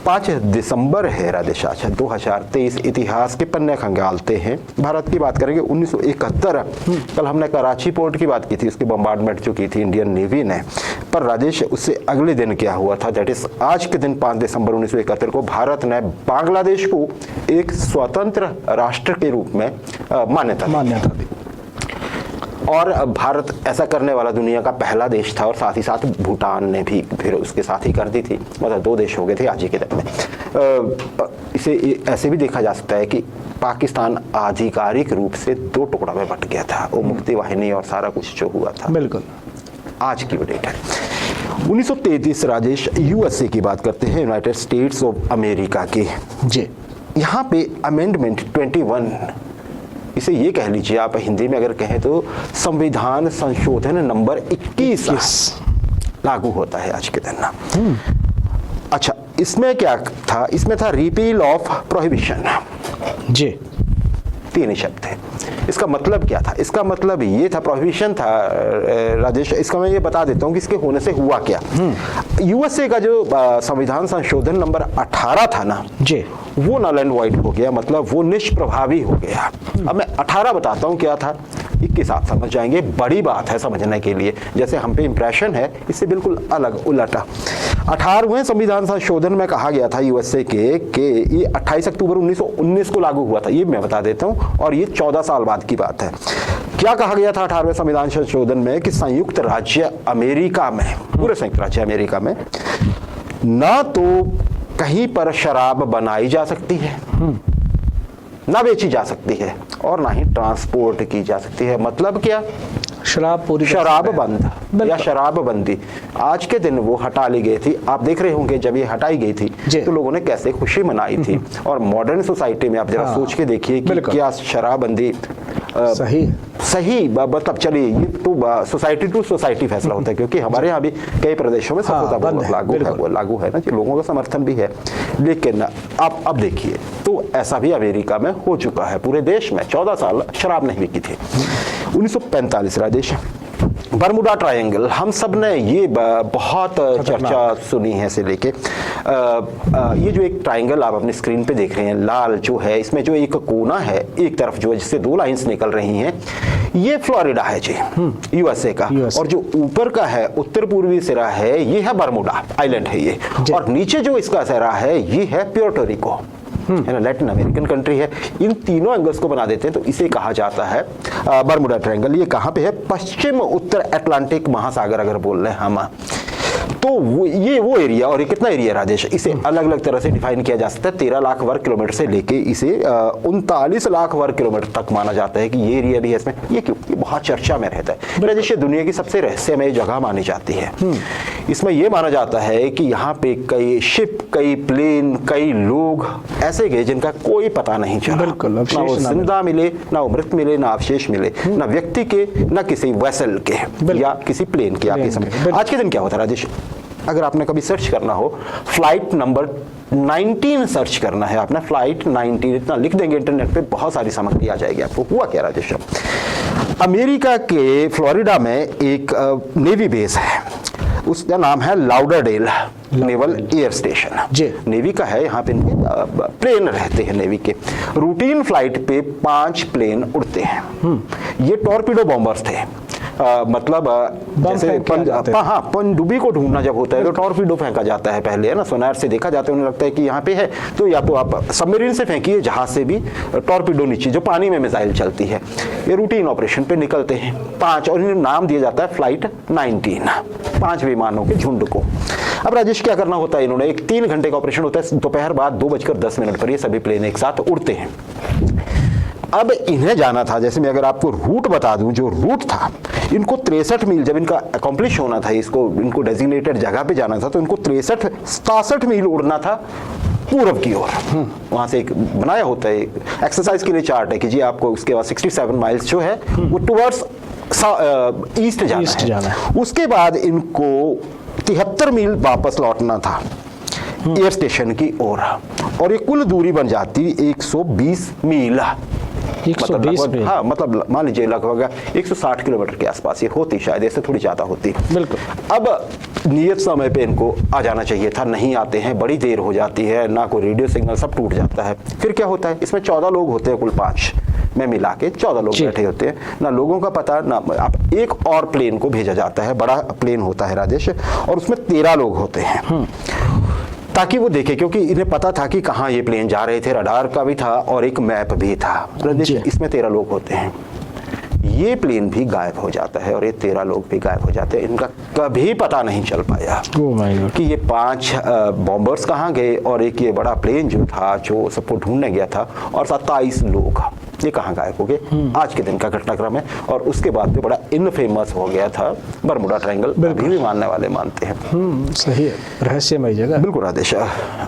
5 दिसंबर है राजेश। अच्छा 2023 इतिहास के पन्ने खंगालते हैं। भारत की बात करेंगे 1971। कल हमने कराची पोर्ट की बात की थी, उसकी बम्बार्डमेंट जो की थी इंडियन नेवी ने। पर राजेश उससे अगले दिन क्या हुआ था, दैट इज आज के दिन 5 दिसंबर 1971 को भारत ने बांग्लादेश को एक स्वतंत्र राष्ट्र के रूप में मान्यता दी। और भारत ऐसा करने वाला दुनिया का पहला देश था, और साथ ही साथ भूटान ने भी फिर उसके साथ ही कर दी थी। मतलब 2 देश हो गए थे आज ही के दिन में। इसे ऐसे भी देखा जा सकता है कि पाकिस्तान आधिकारिक रूप से 2 टुकड़ा में बट गया था, वो मुक्ति वाहिनी और सारा कुछ जो हुआ था। बिल्कुल आज की वो डेट है 1933। राजेश यूएसए की बात करते हैं, यूनाइटेड स्टेट्स ऑफ अमेरिका की। जी, यहाँ पे अमेंडमेंट 21, इसे ये कह लीजिए आप हिंदी में अगर कहें तो संविधान संशोधन नंबर 21 लागू होता है आज के दिन। अच्छा, इसमें क्या था? इसमें था रिपील ऑफ प्रोहिबिशन। जी, 3 ही शब्द थे। इसका मतलब क्या था? इसका मतलब ये था, प्रोहिबिशन था राजेश। इसका मैं ये बता देता हूँ कि इसके होने से हुआ क्या। यूएसए का जो संविधान संशोधन नंबर 18 था ना जी, वो नल एंड वॉइड हो गया, मतलब वो निष्प्रभावी हो गया। अब मैं 18 बताता हूँ क्या था, 21 आप समझ जाएंगे। बड़ी बात है समझने के लिए, जैसे हम पे इंप्रेशन है इससे बिल्कुल अलग उलटा। 18वें संविधान संशोधन में कहा गया था यूएसए के ये 28 अक्टूबर 1919 को लागू हुआ था, ये मैं बता देता हूँ, और ये 14 साल बाद की बात है। क्या कहा गया था 18वें संविधान संशोधन में कि संयुक्त राज्य अमेरिका में, पूरे संयुक्त राज्य अमेरिका में ना तो कहीं पर शराब बनाई जा सकती है, ना बेची जा सकती है, और ना ही ट्रांसपोर्ट की जा सकती है। मतलब क्या? शराब बंद या शराब बंदी। आज के दिन वो हटा ली गई थी। आप देख रहे होंगे जब ये हटाई गई थी तो लोगों ने कैसे खुशी मनाई थी। और मॉडर्न सोसाइटी में आप जरा सोच के देखिए कि क्या शराब बंदी सही मतलब चलिए, ये तो सोसाइटी टू सोसाइटी फैसला होता है, क्योंकि हमारे यहाँ भी कई प्रदेशों में सफलतापूर्वक लागू है ना, कि लोगों का समर्थन भी है। लेकिन अब देखिए, तो ऐसा भी अमेरिका में हो चुका है। पूरे देश में 14 साल शराब नहीं बिकी थी। 1945 राजेश, बरमुडा ट्रायंगल, हम सब ने ये बहुत चर्चा सुनी है से लेके। ये जो एक ट्रायंगल आप अपनी स्क्रीन पे देख रहे हैं, लाल जो है, इसमें जो एक कोना है एक तरफ जो है जिससे 2 लाइंस निकल रही हैं, ये फ्लोरिडा है जी, यूएसए का। और जो ऊपर का है उत्तर पूर्वी सिरा है, ये है बरमुडा आइलैंड है ये, और नीचे जो इसका सिरा है ये है Puerto Rico, Latin American country है। इन तीनों एंगल्स को बना देते हैं तो इसे कहा जाता है बरमुडा ट्रायंगल। ये कहाँ पे है? पश्चिम उत्तर अटलांटिक महासागर अगर बोल रहे हैं हम, तो ये वो एरिया। और ये कितना एरिया राजेश? इसे अलग अलग तरह से डिफाइन किया जा सकता है। 13 लाख वर्ग किलोमीटर से लेके इसे 39 लाख वर्ग किलोमीटर तक माना जाता है कि ये एरिया भी है इसमें। ये क्यों? ये बहुत चर्चा में रहता है राजेश। ये दुनिया की सबसे रहस्यमय जगह मानी जाती है। इसमें यह माना जाता है कि यहाँ पे कई शिप, कई प्लेन, कई लोग ऐसे गए जिनका कोई पता नहीं चला। ना वो जिंदा मिले, ना वो मृत मिले, ना अवशेष मिले, ना व्यक्ति के, ना किसी वेसल के या किसी प्लेन के। आपके समय आज के दिन क्या होता है राजेश? अगर आपने कभी सर्च करना हो, फ्लाइट नंबर 19 सर्च करना है आपने, फ्लाइट 19 इतना लिख देंगे इंटरनेट पे, बहुत सारी सामग्री आ जाएगी आपको। हुआ क्या राजेश? अमेरिका के फ्लोरिडा में एक नेवी बेस है, उसका नाम है Lauderdale naval air station. Navy का है। यहाँ पे प्लेन रहते हैं नेवी के। रूटीन फ्लाइट पे 5 प्लेन उड़ते हैं। ये टॉर्पीडो बॉम्बर्स थे। मतलब जैसे पनडुब्बी को ढूंढना जब होता है तो टॉर्पीडो फेंका जाता है पहले, है ना, सोनार से देखा जाता है, उन्हें लगता है कि यहाँ पे है, तो या तो आप सबमरीन से फेंकिए, जहाज से भी टॉर्पीडो नीचे जो पानी में मिसाइल चलती है। ये रूटीन ऑपरेशन पे निकलते हैं 5, और इन्हें नाम दिया जाता है फ्लाइट 19, 5 विमानों के झुंड को। अब राजेश क्या करना होता है? इन्होंने एक 3 घंटे का ऑपरेशन होता है। दोपहर बाद 2:10 पर ये सभी प्लेन एक साथ उड़ते हैं। अब इन्हें जाना था, जैसे मैं अगर आपको रूट बता दूं, जो रूट था इनको 63 मील, जब इनका अकॉम्प्लिश होना था, इनको डेजिग्नेटेड जगह पे जाना था, तो इनको 67 मील उड़ना था पूरब की ओर। वहां से एक बनाया होता है एक्सरसाइज के लिए चार्ट है कि जी आपको उसके बाद 67 माइल्स जो है वो टुवर्ड्स ईस्ट जाना है। उसके बाद इनको 73 मील वापस लौटना था एयर स्टेशन की ओर, और ये कुल दूरी बन जाती 120 मील। 120 पे? हाँ, मतलब मान लीजिए लगभग 160 किलोमीटर के आसपास ये होती, शायद इससे थोड़ी ज़्यादा होती। बिल्कुल। अब नियत समय पे इनको आ जाना चाहिए था, नहीं आते हैं, बड़ी देर हो जाती है, ना कोई रेडियो सिग्नल, सब टूट जाता है। फिर क्या होता है, इसमें 14 लोग होते हैं, कुल 5 में मिला के 14 लोग बैठे होते हैं, ना लोगों का पता ना। अब एक और प्लेन को भेजा जाता है, बड़ा प्लेन होता है राजेश, और उसमें 13 लोग होते हैं, ताकि वो देखे, क्योंकि इन्हें पता था कि कहाँ ये प्लेन जा रहे थे, रडार का भी था और एक मैप भी था राजेश। इसमें 13 लोग होते हैं, ये प्लेन भी गायब हो जाता है और ये 13 लोग भी गायब हो जाते हैं। इनका कभी पता नहीं चल पाया कि ये 5 बॉम्बर्स कहाँ गए और एक ये बड़ा प्लेन जो था जो सबको ढूंढने गया था, और 27 लोग ये कहाँ गायब हो गए। आज के दिन का घटनाक्रम है, और उसके बाद भी बड़ा इनफेमस हो गया था बरमुडा ट्रायंगल, अभी भी मानने वाले मानते हैं। सही है, रहस्यमय जगह। बिल्कुल राधेश।